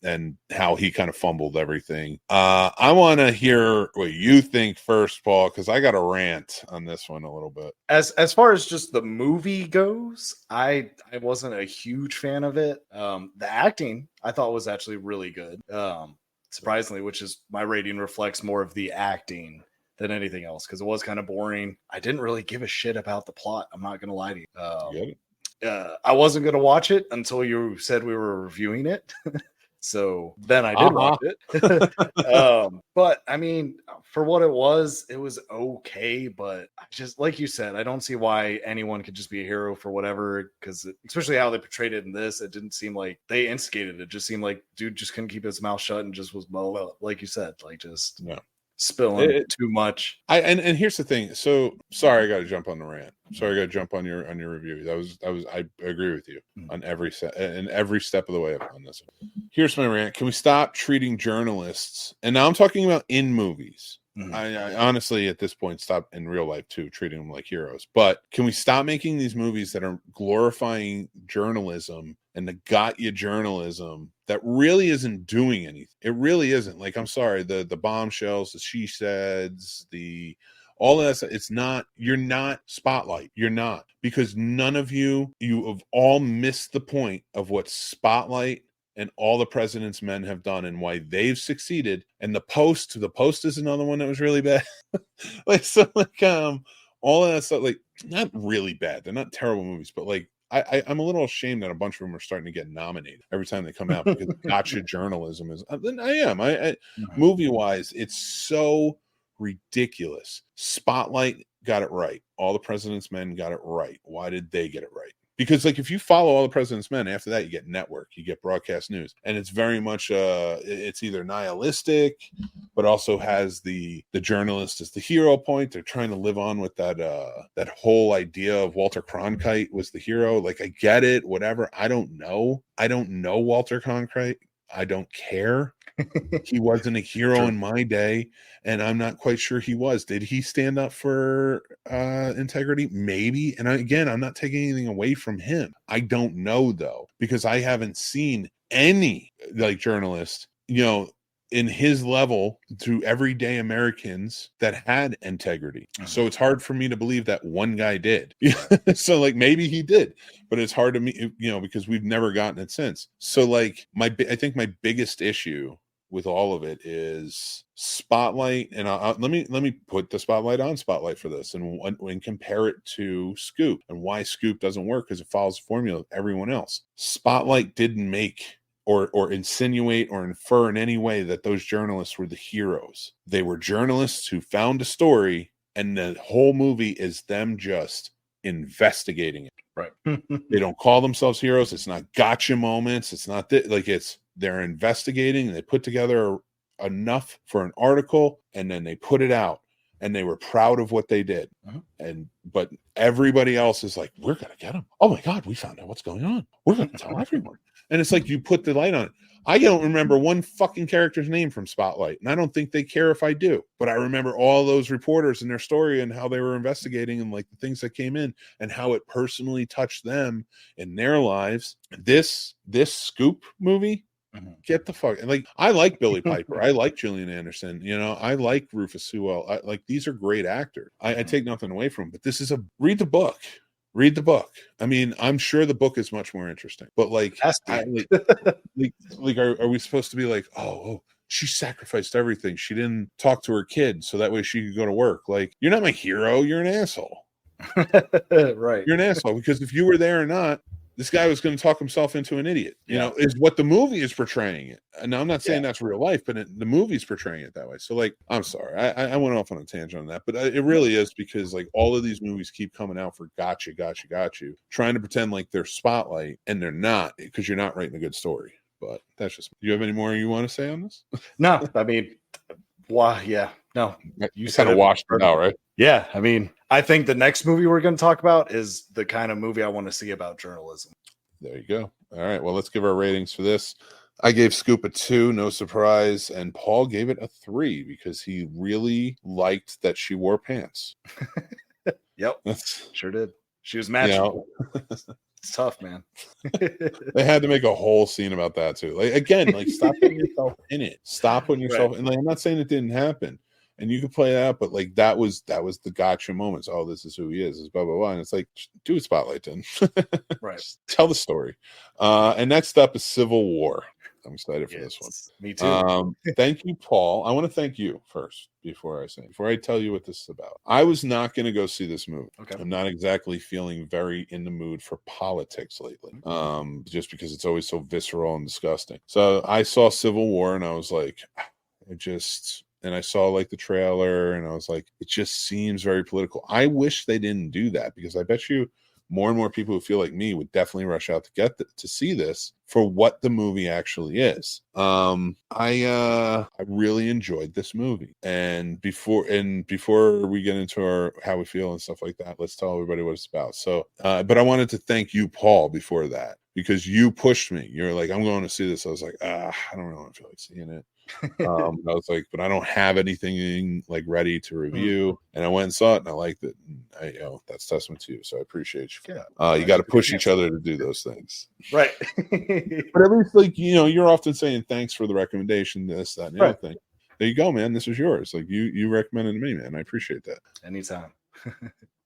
and how he kind of fumbled everything. I want to hear what you think first, Paul, because I got a rant on this one a little bit. As far as just the movie goes, I wasn't a huge fan of it. The acting I thought was actually really good. Surprisingly, which is my rating reflects more of the acting than anything else because it was kind of boring. I didn't really give a shit about the plot. I'm not going to lie to you. I wasn't going to watch it until you said we were reviewing it. So then I did watch it. But I mean, for what it was okay. But just like you said, I don't see why anyone could just be a hero for whatever, because especially how they portrayed it in this, it didn't seem like they instigated it. It just seemed like dude just couldn't keep his mouth shut and just was like you said, spilling too much. And here's the thing. So sorry, I got to jump on the rant. Sorry, I got to jump on your review. I agree with you on every step of the way on this. Here's my rant. Can we stop treating journalists? And now I'm talking about in movies. Mm-hmm. I honestly, at this point, stop in real life too, treating them like heroes. But can we stop making these movies that are glorifying journalism and the got you journalism that really isn't doing anything? It really isn't. I'm sorry, the bombshells, the she said's, all of that. It's not, you're not Spotlight. You're not, because none of you have all missed the point of what Spotlight and All the President's Men have done and why they've succeeded. And the Post is another one that was really bad. All of that stuff, like, not really bad. They're not terrible movies, but like, I'm a little ashamed that a bunch of them are starting to get nominated every time they come out, because gotcha journalism is. Movie wise, it's so ridiculous. Spotlight got it right. All the President's Men got it right. Why did they get it right? Because like, if you follow All the President's Men, after that you get network, you get broadcast news, and it's very much it's either nihilistic, but also has the journalist as the hero point. They're trying to live on with that whole idea of Walter Cronkite was the hero. Like, I get it, whatever. I don't know Walter Cronkite. I don't care. He wasn't a hero in my day, and I'm not quite sure he was. Did he stand up for integrity? Maybe. And I'm not taking anything away from him. I don't know, though, because I haven't seen any like journalist, in his level, to everyday Americans that had integrity. So it's hard for me to believe that one guy did. So like, maybe he did, but it's hard to me, because we've never gotten it since. So like, I think my biggest issue with all of it is Spotlight, and let me put the spotlight on Spotlight for this, and compare it to Scoop, and why Scoop doesn't work, because it follows the formula of everyone else. Spotlight didn't make or insinuate or infer in any way that those journalists were the heroes. They were journalists who found a story, and the whole movie is them just investigating it. Right. They don't call themselves heroes. It's not gotcha moments. It's not they're investigating, and they put together enough for an article, and then they put it out, and they were proud of what they did. But everybody else is like, we're going to get them. Oh my God, we found out what's going on. We're going to tell everyone. And it's like, you put the light on it. I don't remember one fucking character's name from Spotlight, and I don't think they care if I do. But I remember all those reporters and their story, and how they were investigating, and like the things that came in, and how it personally touched them in their lives. This Scoop movie, get the fuck. And like, I like Billy Piper. I like Gillian Anderson. I like Rufus Sewell. These are great actors. I take nothing away from them, but this is read the book. Read the book. I mean, I'm sure the book is much more interesting, but like, are we supposed to be like, oh, she sacrificed everything. She didn't talk to her kid, so that way she could go to work. Like, you're not my hero. You're an asshole. Right. You're an asshole, because if you were there or not, this guy was going to talk himself into an idiot, is what the movie is portraying it. And I'm not saying that's real life, but the movie's portraying it that way. So like, I'm sorry, I went off on a tangent on that, but it really is, because like, all of these movies keep coming out for gotcha, trying to pretend like they're Spotlight, and they're not, because you're not writing a good story. But that's just, do you have any more you want to say on this? No, I mean, why? Yeah, no, you kind of washed it out, right? Yeah, I mean, I think the next movie we're going to talk about is the kind of movie I want to see about journalism. There you go. All right, well, let's give our ratings for this. I gave Scoop a 2, no surprise, and Paul gave it a 3 because he really liked that she wore pants. Yep, sure did. She was magical. It's tough, man. They had to make a whole scene about that too. Like, again, like, stop putting yourself in it. Stop putting yourself in. Like, I'm not saying it didn't happen, and you could play that out, but like, that was the gotcha moments. Oh, this is who he is. It's blah blah blah. And it's like, do a Spotlight then. Right. Just tell the story. And next up is Civil War. I'm excited for this one. Me too. Thank you, Paul. I want to thank you first before I tell you what this is about. I was not going to go see this movie. Okay. I'm not exactly feeling very in the mood for politics lately, just because it's always so visceral and disgusting. So I saw Civil War, and I was like, and I saw like the trailer, and I was like, it just seems very political. I wish they didn't do that, because I bet you more and more people who feel like me would definitely rush out to see this for what the movie actually is. I really enjoyed this movie, and before we get into how we feel and stuff like that, let's tell everybody what it's about. So, but I wanted to thank you, Paul, before that, because you pushed me. You're like, I'm going to see this. I was like, I don't really feel like seeing it. I was like, but I don't have anything like ready to review, and I went and saw it, and I liked it. And that's testament to you, so I appreciate you. You got to push each other to do those things, right? But at least, like, you're often saying thanks for the recommendation, this, that, and the other thing. there you go, man. This is yours. Like you recommended it to me, man. I appreciate that. Anytime.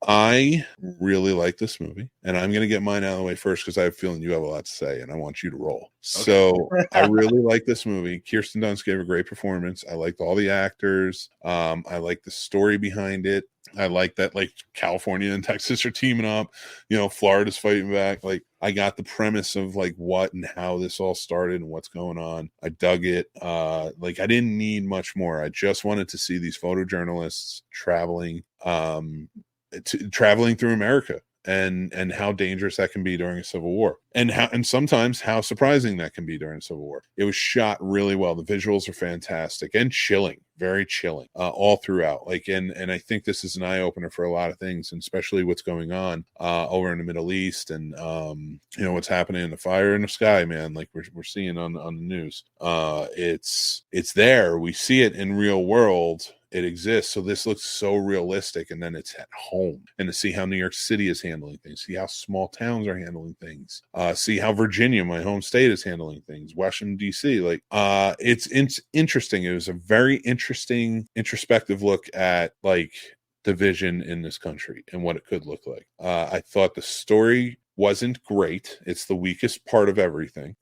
I really like this movie, and I'm going to get mine out of the way first because I have a feeling you have a lot to say, and I want you to roll. So I really like this movie. Kirsten Dunst gave a great performance. I liked all the actors. I like the story behind it. I like that, like, California and Texas are teaming up. You know, Florida's fighting back. Like, I got the premise of like what and how this all started and what's going on. I dug it. Like, I didn't need much more. I just wanted to see these photojournalists traveling through America and how dangerous that can be during a civil war, and sometimes how surprising that can be during a civil war. It was shot really well. The visuals are fantastic and chilling, very chilling, all throughout. Like, and I think this is an eye opener for a lot of things, and especially what's going on over in the Middle East, and you know, what's happening in the fire in the sky, man. Like we're seeing on the news. It's there. We see it in real world. It exists. So this looks so realistic, and then it's at home, and to see how New York City is handling things, see how small towns are handling things, see how Virginia, my home state, is handling things, Washington DC. Like, it's interesting. It was a very interesting introspective look at like division in this country and what it could look like. I thought the story wasn't great. It's the weakest part of everything.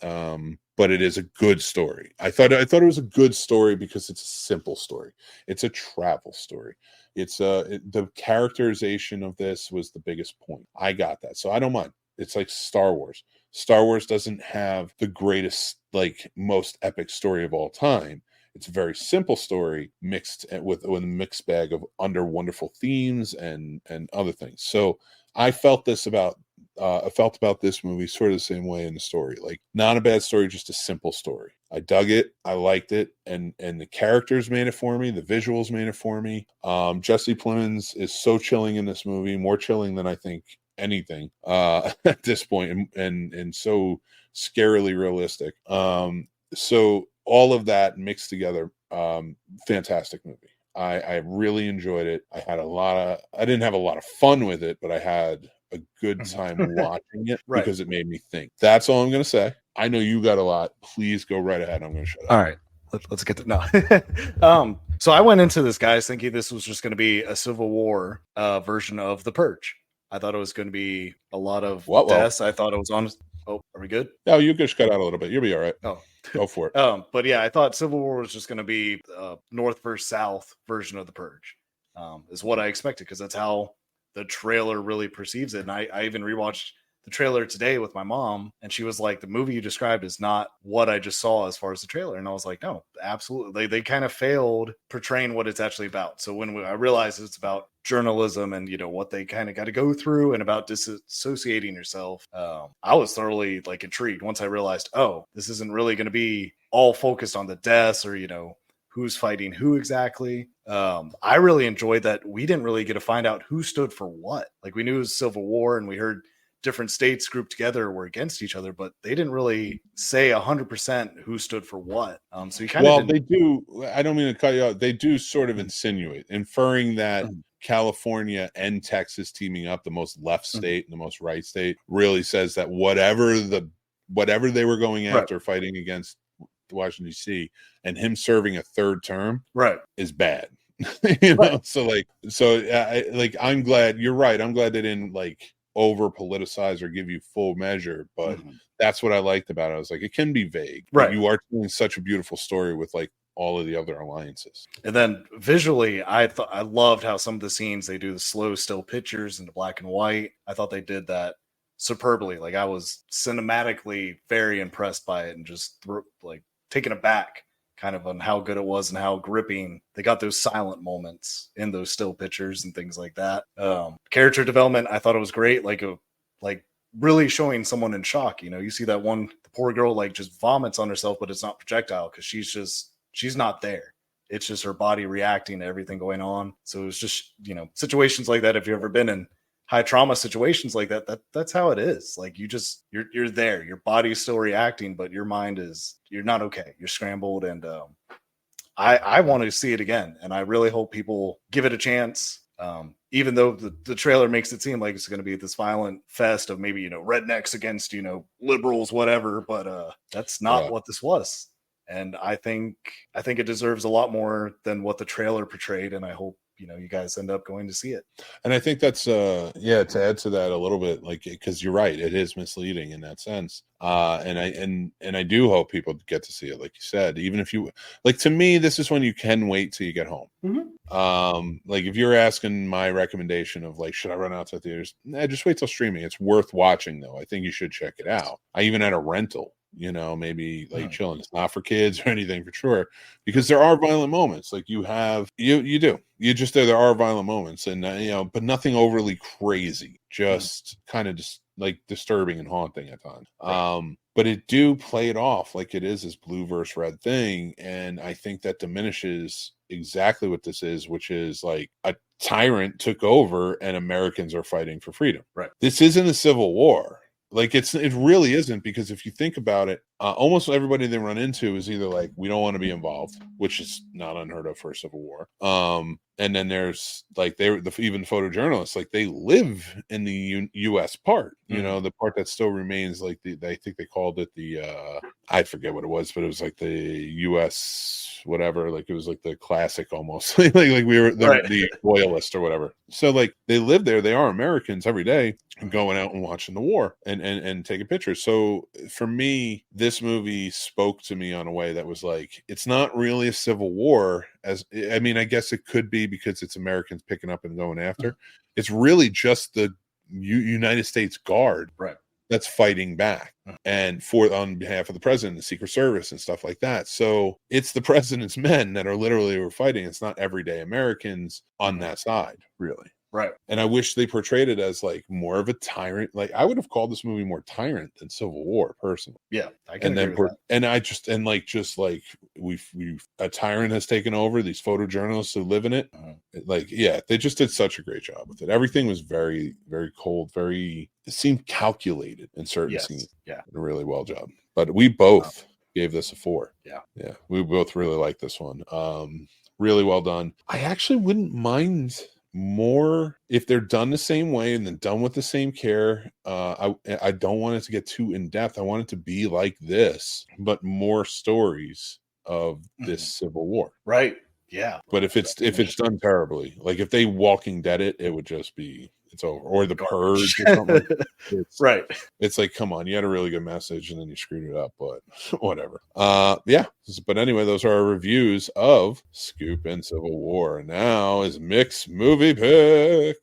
But it is a good story. I thought it was a good story because it's a simple story. It's a travel story. It's the characterization of this was the biggest point. I got that, so I don't mind. It's like Star Wars. Star Wars doesn't have the greatest, like, most epic story of all time. It's a very simple story mixed with a mixed bag of wonderful themes and other things. So I felt about this movie sort of the same way in the story. Like, not a bad story, just a simple story. I dug it. I liked it. And the characters made it for me. The visuals made it for me. Jesse Plemons is so chilling in this movie, more chilling than I think anything at this point, and so scarily realistic. So all of that mixed together, fantastic movie. I really enjoyed it. I didn't have a lot of fun with it, but I had a good time watching it because it made me think. That's all I'm going to say. I know you got a lot. Please go right ahead. I'm going to shut up. All right. Let's get to no. So I went into this, guys, thinking this was just going to be a Civil War version of The Purge. I thought it was going to be a lot of deaths. I thought it was on. Oh, are we good? No, you just cut out a little bit. You'll be all right. Oh, go for it. But yeah, I thought Civil War was just going to be North versus South version of The Purge. Is what I expected, because that's how the trailer really perceives it. And I even rewatched the trailer today with my mom, and she was like, the movie you described is not what I just saw as far as the trailer. And I was like, no, absolutely. They kind of failed portraying what it's actually about. So when I realized it's about journalism and, you know, what they kind of got to go through and about disassociating yourself, I was thoroughly like intrigued once I realized, oh, this isn't really going to be all focused on the deaths or, you know, who's fighting who exactly. I really enjoyed that we didn't really get to find out who stood for what. Like, we knew it was Civil War, and we heard different states grouped together were against each other, but they didn't really say 100% who stood for what. So you kind of they do. I don't mean to cut you out. They do sort of insinuate, inferring that California and Texas teaming up, the most left state and the most right state, really says that whatever they were going after, fighting against Washington D.C., and him serving a third term, is bad. You know, I'm glad you're right. I'm glad they didn't like over politicize or give you full measure, but that's what I liked about it. I was like, it can be vague, but you are telling such a beautiful story with like all of the other alliances. And then visually, I loved how some of the scenes, they do the slow still pictures in the black and white. I thought they did that superbly. Like, I was cinematically very impressed by it, and just like taken aback kind of on how good it was and how gripping. They got those silent moments in those still pictures and things like that. Character development, I thought it was great. Like really showing someone in shock. You know, you see that the poor girl like just vomits on herself, but it's not projectile because she's not there. It's just her body reacting to everything going on. So it was just, you know, situations like that. If you've ever been in high trauma situations like that's how it is. Like, you're there, your body's still reacting, but your mind you're not okay. You're scrambled. And I want to see it again. And I really hope people give it a chance. Even though the trailer makes it seem like it's going to be this violent fest of maybe, you know, rednecks against, you know, liberals, whatever, but that's not what this was. And I think it deserves a lot more than what the trailer portrayed, and I hope you guys end up going to see it. And I think that's to add to that a little bit, like, because you're right, it is misleading in that sense. And I do hope people get to see it, like you said, even if you like. To me, this is when you can wait till you get home. Like if you're asking my recommendation of like, should I run out to theaters? Nah, just wait till streaming. It's worth watching though. I think you should check it out. I even had a rental. Maybe like chilling. It's not for kids or anything for sure, because there are violent moments. Like you do. There are violent moments, and but nothing overly crazy. Just kind of just like disturbing and haunting at times. Right. But it do play it off like it is this blue versus red thing, and I think that diminishes exactly what this is, which is like a tyrant took over and Americans are fighting for freedom. Right. This isn't a civil war. Like it really isn't, because if you think about it, almost everybody they run into is either like, we don't want to be involved, which is not unheard of for a civil war. And then there's like even photojournalists, like they live in the U.S. part, the part that still remains like I think they called it I forget what it was, but it was like the U.S. whatever, like it was like the classic almost, like we were the loyalist or whatever. So like they live there, they are Americans every day, going out and watching the war and taking pictures. So for me, this movie spoke to me on a way that was like, it's not really a civil war. I guess it could be because it's Americans picking up and going after. It's really just the United States Guard, right, that's fighting back and on behalf of the president, the Secret Service and stuff like that. So it's the president's men that are literally fighting. It's not everyday Americans on that side, really. Right. And I wish they portrayed it as like more of a tyrant. Like I would have called this movie more tyrant than Civil War, personally. Yeah, I can agree with that. And I just we've a tyrant has taken over, these photojournalists who live in it. They just did such a great job with it. Everything was very, very cold, it seemed calculated in certain scenes. Yeah, a really well job. But we both gave this a 4. Yeah, we both really like this one. Really well done. I actually wouldn't mind more if they're done the same way and then done with the same care. I don't want it to get too in depth. I want it to be like this, but more stories of this Civil War. Right. Yeah. But if it's done terribly, like if they Walking Dead it would just be, it's over. Or The Purge or something. Right. It's like, come on, you had a really good message and then you screwed it up, but whatever. But anyway, those are our reviews of Scoop and Civil War. And now is Mick's movie pick.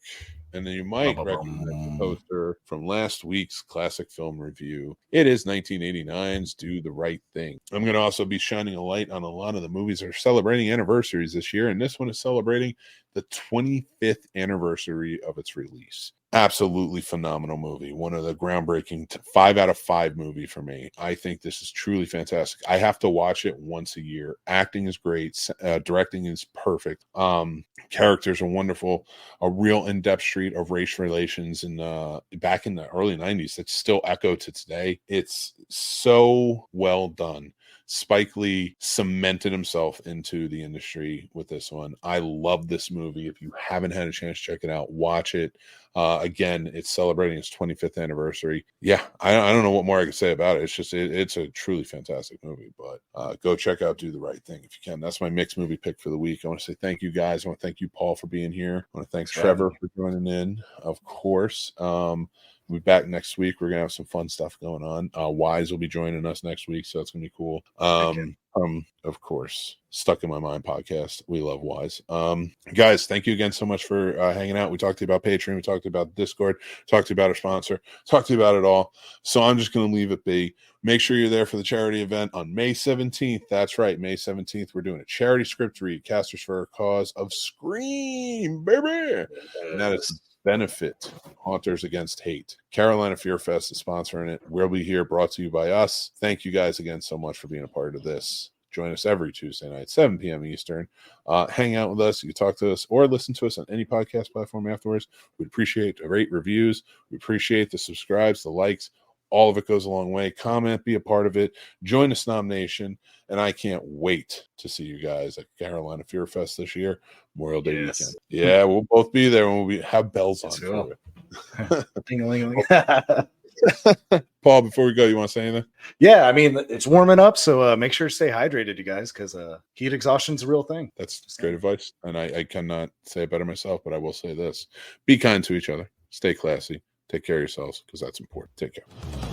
And then you might recognize the poster from last week's classic film review. It is 1989's Do the Right Thing. I'm going to also be shining a light on a lot of the movies that are celebrating anniversaries this year. And this one is celebrating the 25th anniversary of its release. Absolutely phenomenal movie. One of the groundbreaking 5 out of 5 movie for me. I think this is truly fantastic. I have to watch it once a year. Acting is great. Directing is perfect. Characters are wonderful. A real in-depth street of race relations back in the early 90s that still echo to today. It's so well done. Spike Lee cemented himself into the industry with this one. I love this movie. If you haven't had a chance to check it out, watch it. Again, it's celebrating its 25th anniversary. Yeah, I don't know what more I can say about it. It's just it's a truly fantastic movie. But go check out Do the Right Thing if you can. That's my mixed movie pick for the week. I want to say thank you guys. I want to thank you, Paul, for being here. I want to thank Trevor for joining in, of course. We'll be back next week. We're gonna have some fun stuff going on. Wise will be joining us next week, so that's gonna be cool. Of course, Stuck in My Mind podcast. We love Wise. Guys, thank you again so much for hanging out. We talked to you about Patreon. We talked about Discord. Talked to you about our sponsor. Talked to you about it all. So I'm just gonna leave it be. Make sure you're there for the charity event on May 17th. That's right, May 17th. We're doing a charity script read, Casters for a Cause of Scream, baby. And that is benefit Haunters Against Hate. Carolina Fear Fest is sponsoring it. We'll be here, brought to you by us. Thank you guys again so much for being a part of this. Join us every Tuesday night, 7 p.m. Eastern. Hang out with us. You can talk to us or listen to us on any podcast platform afterwards. We'd appreciate the rate reviews. We appreciate the subscribes, the likes. All of it goes a long way. Comment, be a part of it. Join the Snob Nation. And I can't wait to see you guys at Carolina Fear Fest this year, Memorial Day weekend. Yeah, we'll both be there and we'll have bells on for it. Ding-a-ling-a-ling. Paul, before we go, you want to say anything? Yeah, I mean, it's warming up, so make sure to stay hydrated, you guys, because heat exhaustion's a real thing. That's great advice. And I cannot say it better myself, but I will say this. Be kind to each other. Stay classy. Take care of yourselves because that's important. Take care.